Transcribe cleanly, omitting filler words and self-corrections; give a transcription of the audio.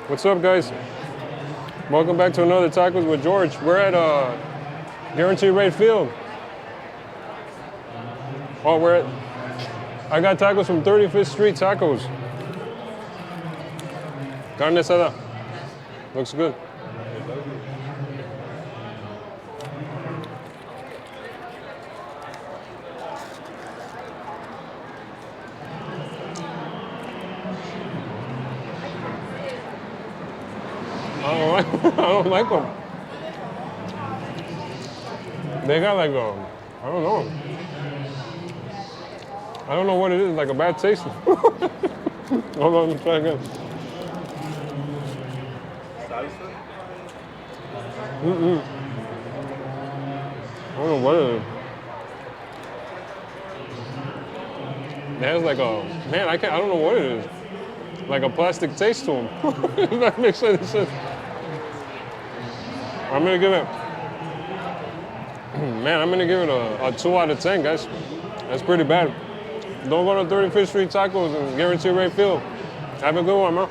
What's up, guys? Welcome back to another Tacos with George. We're at Guarantee Rate Field. Oh, I got tacos from 35th Street Tacos. Carne asada. Looks good. I don't like them. They got like I don't know. I don't know what it is, like a bad taste. Hold on, let me try again. Salsa? I don't know what it is. It has like I don't know what it is. Like a plastic taste to them. If that makes any sense. I'm gonna give it a 2 out of 10, guys. That's pretty bad. Don't go to 35th Street Tacos and Guarantee Rate Field. Have a good one, man.